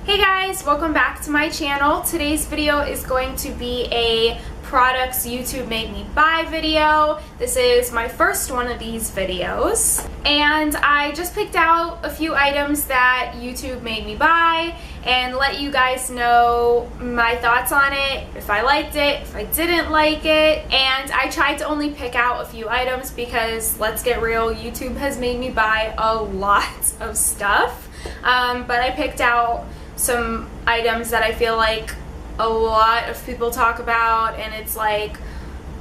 Hey guys, welcome back to my channel. Today's video is going to be a products YouTube made me buy video. This is my first one of these videos, and I just picked out a few items that YouTube made me buy and let you guys know my thoughts on it, if I liked it, if I didn't like it. And I tried to only pick out a few items because, let's get real, YouTube has made me buy a lot of stuff, but I picked out some items that I feel like a lot of people talk about, and it's like,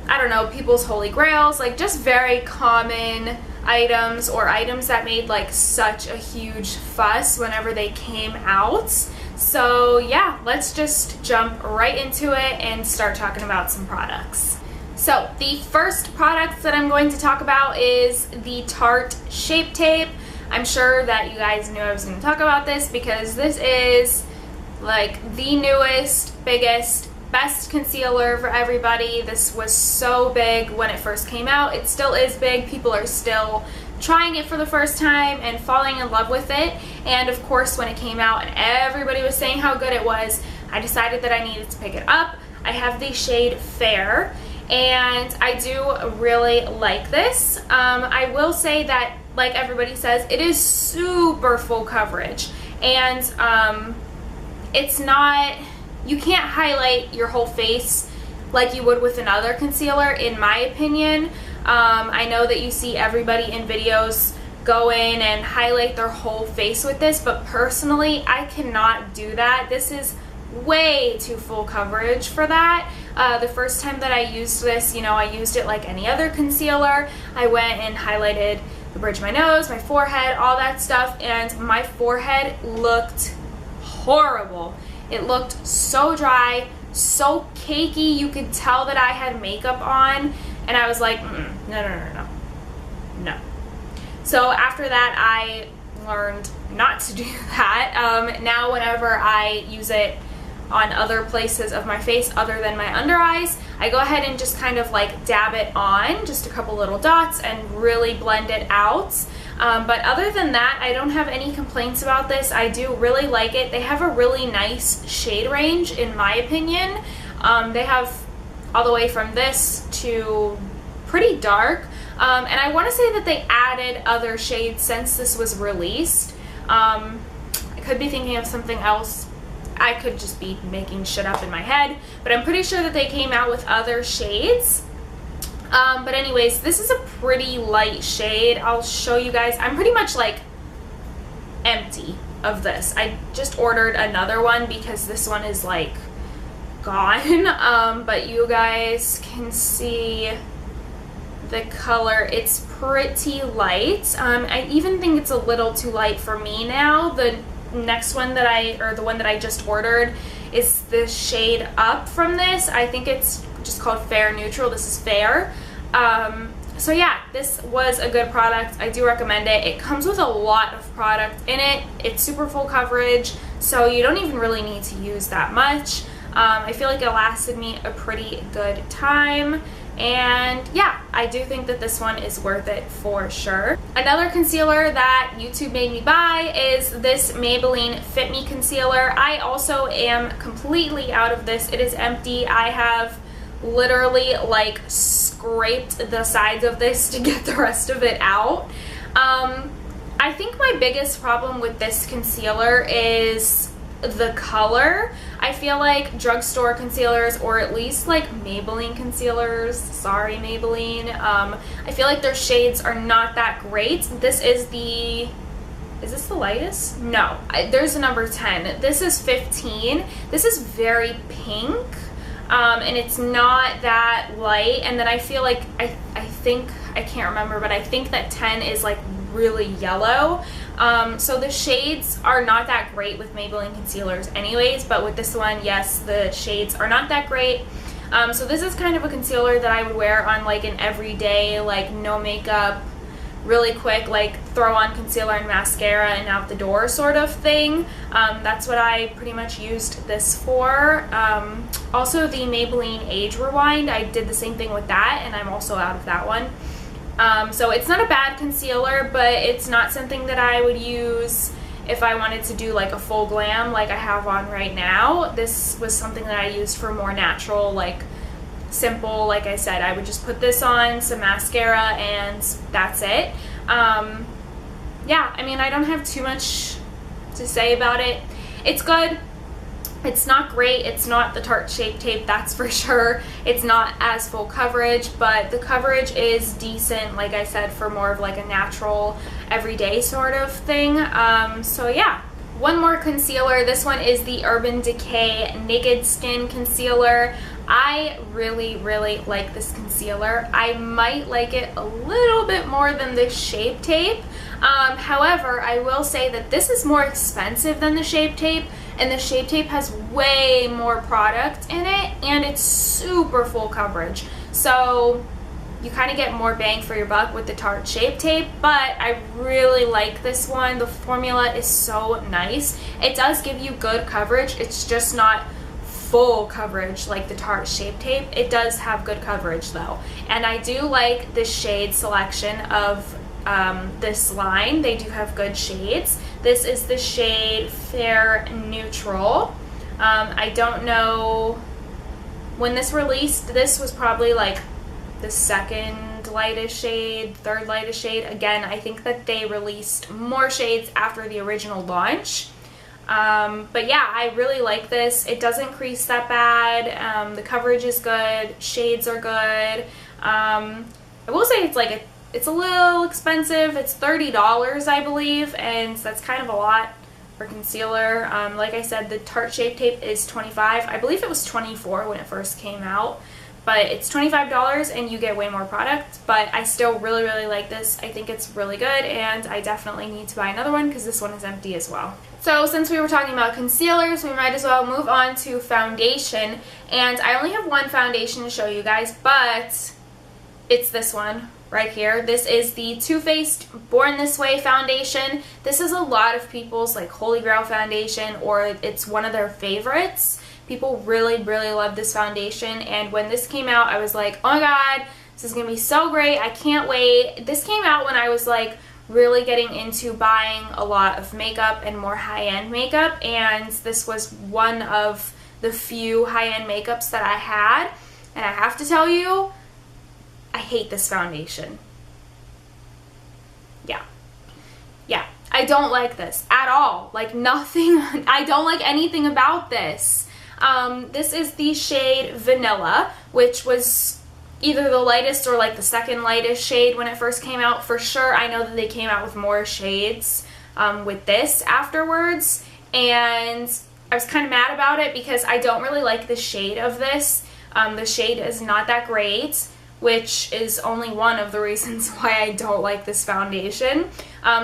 I don't know, people's holy grails, like just very common items or items that made like such a huge fuss whenever they came out. So yeah, let's just jump right into it and start talking about some products. So the first product that I'm going to talk about is the Tarte Shape Tape. I'm sure that you guys knew I was going to talk about this because this is like the newest, biggest, best concealer for everybody. This was so big when it first came out. It still is big. People are still trying it for the first time and falling in love with it. And of course, when it came out and everybody was saying how good it was, I decided that I needed to pick it up. I have the shade Fair, and I do really like this. I will say that, like everybody says, it is super full coverage, and it's not, you can't highlight your whole face like you would with another concealer, in my opinion. I know that you see everybody in videos go in and highlight their whole face with this, but personally, I cannot do that. This is way too full coverage for that. The first time that I used this, I used it like any other concealer. I went and highlighted the bridge of my nose, my forehead, all that stuff, and my forehead looked horrible. It looked so dry, so cakey. You could tell that I had makeup on, and I was like, no. So after that, I learned not to do that. Now whenever I use it on other places of my face other than my under eyes, I go ahead and just kind of like dab it on, just a couple little dots, and really blend it out. But other than that, I don't have any complaints about this. I do really like it. They have a really nice shade range, in my opinion. They have all the way from this to pretty dark. And I want to say that they added other shades since this was released. I could be thinking of something else. I could just be making shit up in my head, but I'm pretty sure that they came out with other shades. But anyways, this is a pretty light shade. I'll show you guys. I'm pretty much like empty of this. I just ordered another one because this one is like gone. But you guys can see the color. It's pretty light. I even think it's a little too light for me now. The next one that the one that I just ordered is the shade up from this. I think it's just called Fair Neutral. This is Fair. So yeah, this was a good product. I do recommend it. It comes with a lot of product in it. It's super full coverage, so you don't even really need to use that much. I feel like it lasted me a pretty good time. And yeah, I do think that this one is worth it for sure. Another concealer that YouTube made me buy is this Maybelline Fit Me Concealer. I also am completely out of this. It is empty. I have literally like scraped the sides of this to get the rest of it out. I think my biggest problem with this concealer is the color. I feel like drugstore concealers, or at least like Maybelline concealers, sorry Maybelline, I feel like their shades are not that great. This is this the lightest? No, there's a number 10. This is 15. This is very pink, and it's not that light. And then I feel like, I think, I can't remember, but I think that 10 is like really yellow. So the shades are not that great with Maybelline concealers anyways, but with this one, yes, the shades are not that great. So this is kind of a concealer that I would wear on like an everyday, like no makeup, really quick, like throw on concealer and mascara and out the door sort of thing. That's what I pretty much used this for. Also the Maybelline Age Rewind, I did the same thing with that, and I'm also out of that one. So it's not a bad concealer, but it's not something that I would use if I wanted to do like a full glam like I have on right now. This was something that I used for more natural, like simple. Like I said, I would just put this on, some mascara, and that's it. Yeah, I mean, I don't have too much to say about it. It's good. It's not great. It's not the Tarte Shape Tape, that's for sure. It's not as full coverage, but the coverage is decent, like I said, for more of like a natural, everyday sort of thing. So yeah. One more concealer. This one is the Urban Decay Naked Skin Concealer. I really, really like this concealer. I might like it a little bit more than the Shape Tape. However, I will say that this is more expensive than the Shape Tape, and the Shape Tape has way more product in it, and it's super full coverage. So you kind of get more bang for your buck with the Tarte Shape Tape, but I really like this one. The formula is so nice. It does give you good coverage. It's just not full coverage like the Tarte Shape Tape. It does have good coverage though. And I do like the shade selection of this line. They do have good shades. This is the shade Fair Neutral. I don't know when this released. This was probably like the second lightest shade, third lightest shade. Again, I think that they released more shades after the original launch. But yeah, I really like this. It doesn't crease that bad. The coverage is good. Shades are good. I will say it's a little expensive. It's $30, I believe, and that's kind of a lot for concealer. Like I said, the Tarte Shape Tape is $25. I believe it was $24 when it first came out, but it's $25 and you get way more product. But I still really, really like this. I think it's really good, and I definitely need to buy another one because this one is empty as well. So since we were talking about concealers, we might as well move on to foundation. And I only have one foundation to show you guys, but it's this one right here. This is the Too Faced Born This Way foundation. This is a lot of people's like holy grail foundation, or it's one of their favorites. People really, really love this foundation, and when this came out, I was like, oh my god, this is gonna be so great. I can't wait. This came out when I was like really getting into buying a lot of makeup and more high-end makeup, and this was one of the few high-end makeups that I had, and I have to tell you, I hate this foundation. Yeah, I don't like this at all. Like nothing, I don't like anything about this. This is the shade Vanilla, which was either the lightest or like the second lightest shade when it first came out. For sure, I know that they came out with more shades with this afterwards, and I was kind of mad about it because I don't really like the shade of this. The shade is not that great, which is only one of the reasons why I don't like this foundation.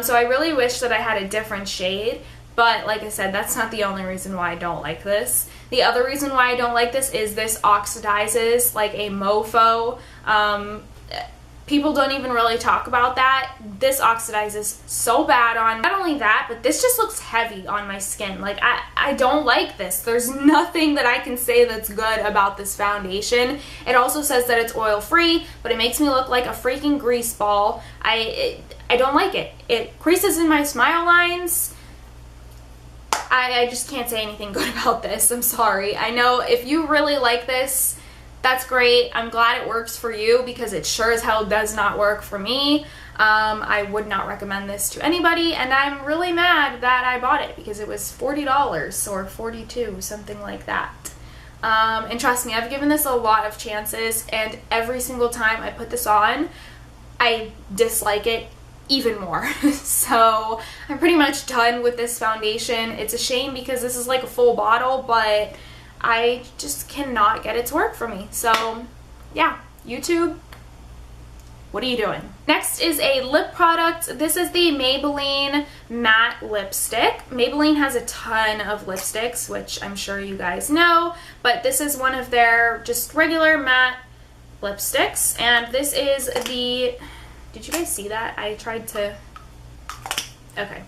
So I really wish that I had a different shade, but like I said, that's not the only reason why I don't like this. The other reason why I don't like this is this oxidizes like a mofo. People don't even really talk about that. This oxidizes so bad on, not only that, but this just looks heavy on my skin. Like, I don't like this. There's nothing that I can say that's good about this foundation. It also says that it's oil-free, but it makes me look like a freaking grease ball. I don't like it. It creases in my smile lines. I just can't say anything good about this. I'm sorry. I know if you really like this, that's great. I'm glad it works for you because it sure as hell does not work for me. I would not recommend this to anybody, and I'm really mad that I bought it because it was $40 or $42, something like that. And trust me, I've given this a lot of chances, and every single time I put this on, I dislike it even more. So I'm pretty much done with this foundation. It's a shame because this is like a full bottle, but I just cannot get it to work for me. So yeah, YouTube, what are you doing? Next is a lip product. This is the Maybelline Matte Lipstick. Maybelline has a ton of lipsticks, which I'm sure you guys know, but this is one of their just regular matte lipsticks, and this is the, did you guys see that? I tried to, okay.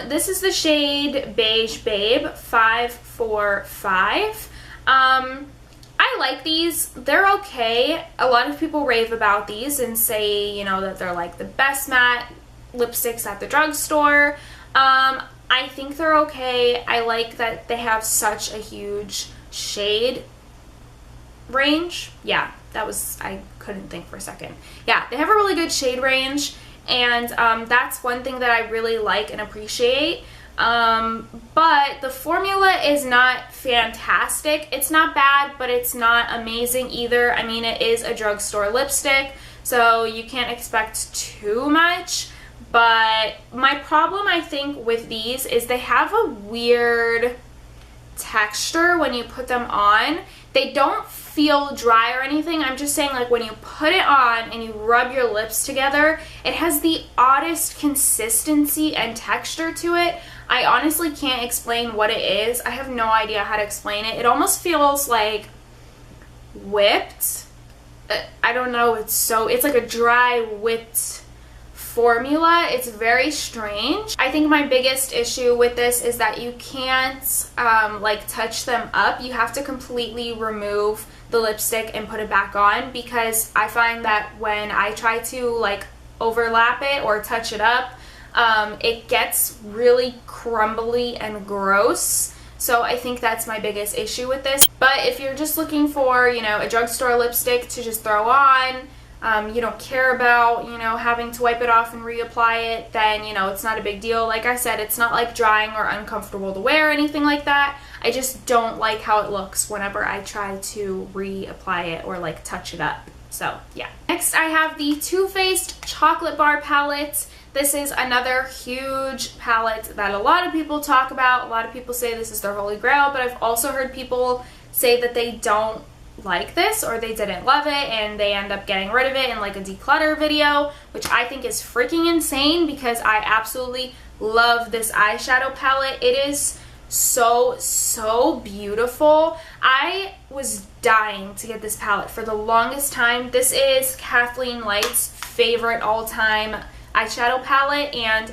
This is the shade Beige Babe 545. I like these. They're okay. A lot of people rave about these and say, you know, that they're like the best matte lipsticks at the drugstore. I'm I think they're okay. I like that they have such a huge shade range. Yeah, I couldn't think for a second. Yeah, they have a really good shade range, and that's one thing that I really like and appreciate. But the formula is not fantastic. It's not bad, but it's not amazing either. I mean, it is a drugstore lipstick, so you can't expect too much. But my problem, I think, with these is they have a weird texture when you put them on. They don't feel dry or anything. I'm just saying, like, when you put it on and you rub your lips together, it has the oddest consistency and texture to it. I honestly can't explain what it is. I have no idea how to explain it. It almost feels like whipped. I don't know. It's like a dry whipped formula. It's very strange. I think my biggest issue with this is that you can't like touch them up. You have to completely remove the lipstick and put it back on, because I find that when I try to like overlap it or touch it up, it gets really crumbly and gross. So I think that's my biggest issue with this. But if you're just looking for, you know, a drugstore lipstick to just throw on, you don't care about, you know, having to wipe it off and reapply it, then, you know, it's not a big deal. Like I said, it's not like drying or uncomfortable to wear or anything like that. I just don't like how it looks whenever I try to reapply it or like touch it up. So yeah. Next I have the Too Faced Chocolate Bar Palette. This is another huge palette that a lot of people talk about. A lot of people say this is their holy grail, but I've also heard people say that they don't like this or they didn't love it and they end up getting rid of it in like a declutter video, which I think is freaking insane, because I absolutely love this eyeshadow palette. It is so beautiful. I was dying to get this palette for the longest time. This is Kathleen Light's favorite all-time eyeshadow palette, and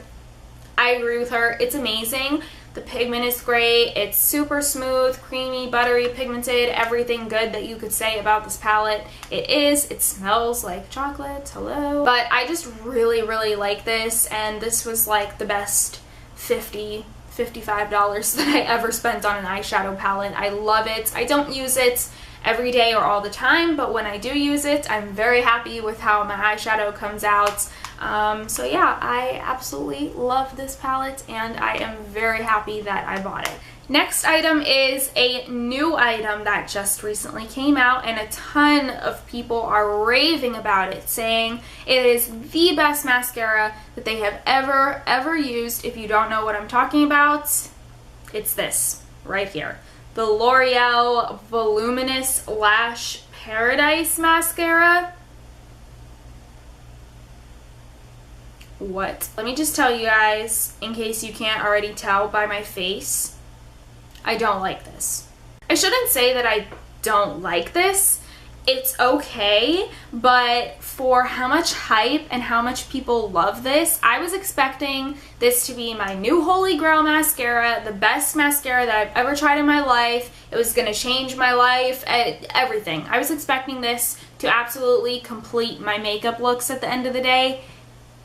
I agree with her. It's amazing. The pigment is great. It's super smooth, creamy, buttery, pigmented, everything good that you could say about this palette. It is. It smells like chocolate. Hello. But I just really like this, and this was like the best $55 that I ever spent on an eyeshadow palette. I love it. I don't use it every day or all the time, but when I do use it, I'm very happy with how my eyeshadow comes out. So yeah, I absolutely love this palette, and I am very happy that I bought it. Next item is a new item that just recently came out, and a ton of people are raving about it, saying it is the best mascara that they have ever used. If you don't know what I'm talking about, it's this right here. The L'Oreal Voluminous Lash Paradise Mascara. What? Let me just tell you guys, in case you can't already tell by my face, I don't like this. I shouldn't say that I don't like this. It's okay, but for how much hype and how much people love this, I was expecting this to be my new holy grail mascara, the best mascara that I've ever tried in my life. It was gonna change my life, everything. I was expecting this to absolutely complete my makeup looks at the end of the day,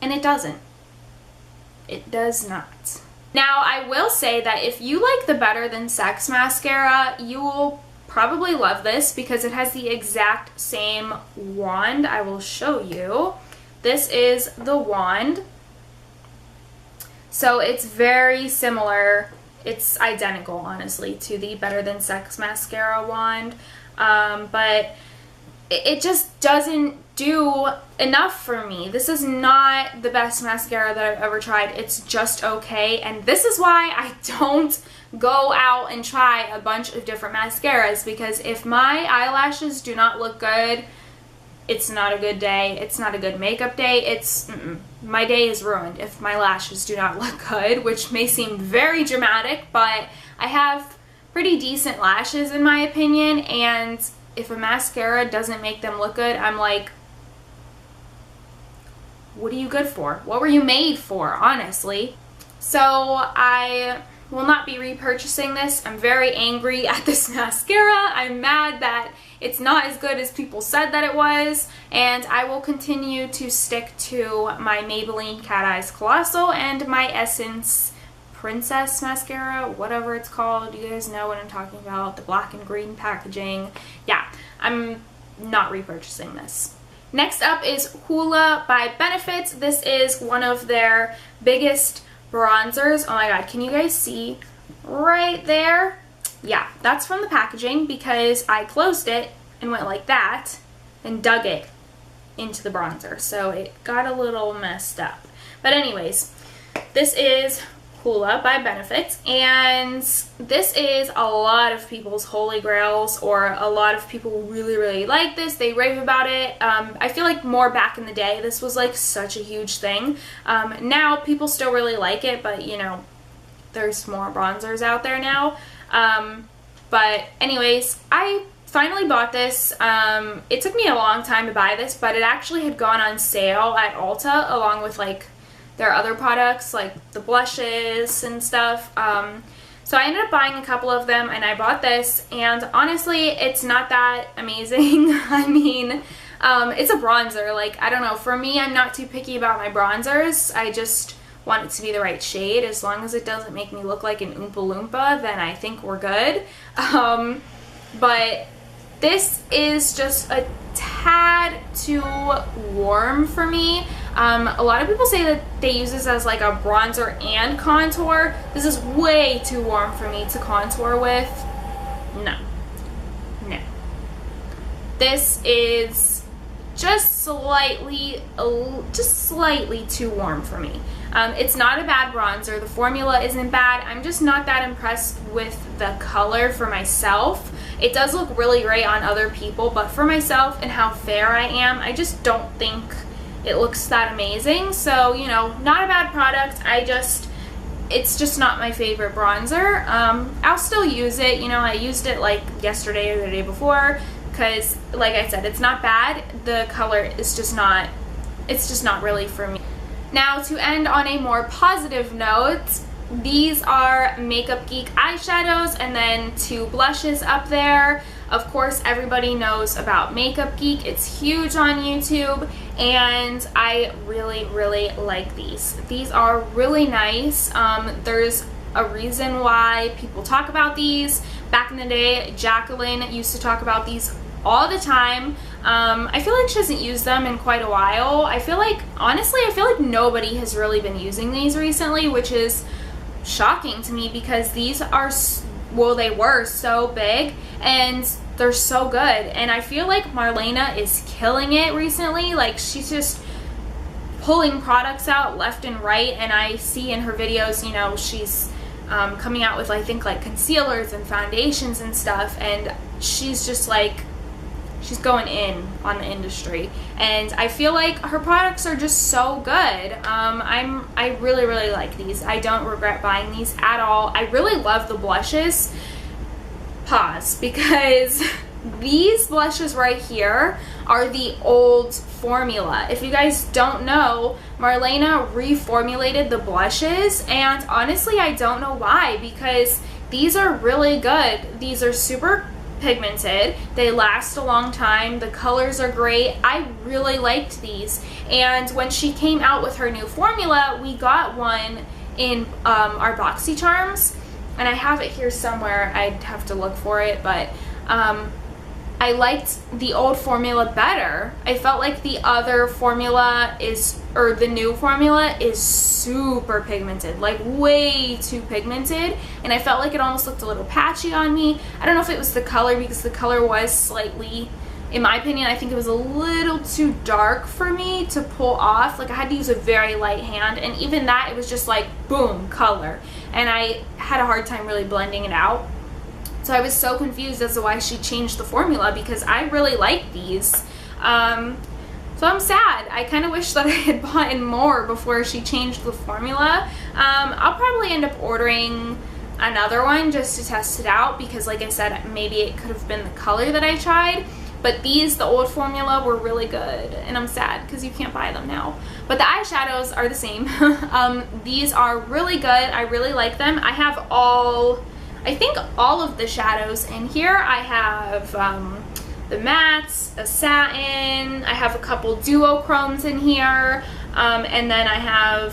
and it doesn't. It does not. Now, I will say that if you like the Better Than Sex mascara, you will probably love this, because it has the exact same wand. I will show you. This is the wand. So it's very similar. It's identical, honestly, to the Better Than Sex mascara wand. But it just doesn't do enough for me. This is not the best mascara that I've ever tried. It's just okay, and this is why I don't go out and try a bunch of different mascaras, because if my eyelashes do not look good, it's not a good day. It's not a good makeup day. My day is ruined if my lashes do not look good, which may seem very dramatic, but I have pretty decent lashes in my opinion, and if a mascara doesn't make them look good, I'm like, what are you good for? What were you made for, honestly? So I will not be repurchasing this. I'm very angry at this mascara. I'm mad that it's not as good as people said that it was, and I will continue to stick to my Maybelline Cat Eyes Colossal and my Essence Princess mascara, whatever it's called. You guys know what I'm talking about, the black and green packaging. Yeah, I'm not repurchasing this. Next up is Hoola by Benefits. This is one of their biggest bronzers. Oh my god, can you guys see right there? Yeah, that's from the packaging because I closed it and went like that and dug it into the bronzer, so it got a little messed up. But anyways, this is Hoola by Benefits, and this is a lot of people's holy grails, or a lot of people really like this. They rave about it. I feel like more back in the day this was like such a huge thing. Now people still really like it, but you know, there's more bronzers out there now. But anyways, I finally bought this. It took me a long time to buy this, but it actually had gone on sale at Ulta along with like their other products like the blushes and stuff. So I ended up buying a couple of them, and I bought this, and honestly it's not that amazing. I mean, it's a bronzer. Like, I don't know, for me, I'm not too picky about my bronzers. I just want it to be the right shade. As long as it doesn't make me look like an Oompa Loompa, then I think we're good. But this is just a tad too warm for me. A lot of people say that they use this as like a bronzer and contour. This is way too warm for me to contour with. No. This is just slightly too warm for me. It's not a bad bronzer. The formula isn't bad. I'm just not that impressed with the color for myself. It does look really great on other people, but for myself and how fair I am, I just don't think it looks that amazing. So, you know, not a bad product. It's just not my favorite bronzer. I'll still use it. You know, I used it like yesterday or the day before because, like I said, it's not bad. The color is just not, it's just not really for me. Now, to end on a more positive note, these are Makeup Geek eyeshadows and then 2 blushes up there. Of course, everybody knows about Makeup Geek. It's huge on YouTube, and I really like these. These are really nice. There's a reason why people talk about these. Back in the day, Jacqueline used to talk about these all the time. I feel like she hasn't used them in quite a while. I feel like, honestly, nobody has really been using these recently, which is shocking to me because these are, well, they were so big and they're so good. And I feel like Marlena is killing it recently. Like, she's just pulling products out left and right, and I see in her videos, you know, she's coming out with, I think, like concealers and foundations and stuff, and she's just like, she's going in on the industry, and I feel like her products are just so good. I really like these. I don't regret buying these at all. I really love the blushes. Pause, because these blushes right here are the old formula. If you guys don't know, Marlena reformulated the blushes, and honestly I don't know why, because these are really good. These are super pigmented, they last a long time, the colors are great. I really liked these, and when she came out with her new formula, we got one in our BoxyCharms, and I have it here somewhere. I'd have to look for it, but I liked the old formula better. I felt like the other formula is, or the new formula is super pigmented, like way too pigmented, and I felt like it almost looked a little patchy on me. I don't know if it was the color, because the color was slightly, in my opinion, I think it was a little too dark for me to pull off. Like, I had to use a very light hand, and even that, it was just like boom, color, and I had a hard time really blending it out. So I was so confused as to why she changed the formula, because I really like these. So I'm sad. I kind of wish that I had bought in more before she changed the formula. I'll probably end up ordering another one just to test it out, because like I said, maybe it could have been the color that I tried. But these, the old formula, were really good, and I'm sad because you can't buy them now. But the eyeshadows are the same. These are really good. I really like them. I have I think all of the shadows in here. I have the mattes, a satin, I have a couple duochromes in here, and then I have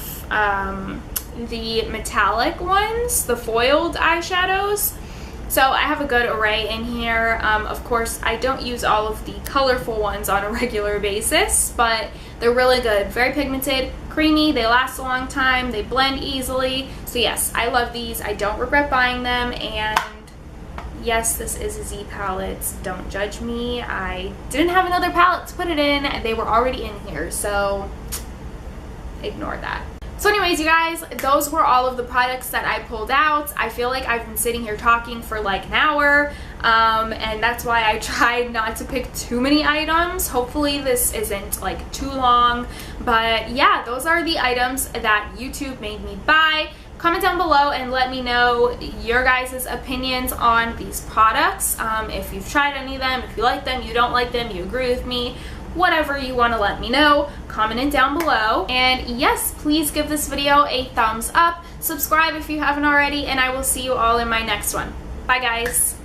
the metallic ones, the foiled eyeshadows. So I have a good array in here. Of course, I don't use all of the colorful ones on a regular basis, but they're really good. Very pigmented, creamy, they last a long time, they blend easily. So yes, I love these. I don't regret buying them, and yes, this is a Z palette. Don't judge me. I didn't have another palette to put it in, and they were already in here, so ignore that. So anyways, you guys, those were all of the products that I pulled out. I feel like I've been sitting here talking for like an hour, and that's why I tried not to pick too many items. Hopefully this isn't like too long, but yeah, those are the items that YouTube made me buy. Comment down below and let me know your guys' opinions on these products. If you've tried any of them, if you like them, you don't like them, you agree with me, whatever you want to let me know, comment it down below. And yes, please give this video a thumbs up, subscribe if you haven't already, and I will see you all in my next one. Bye guys.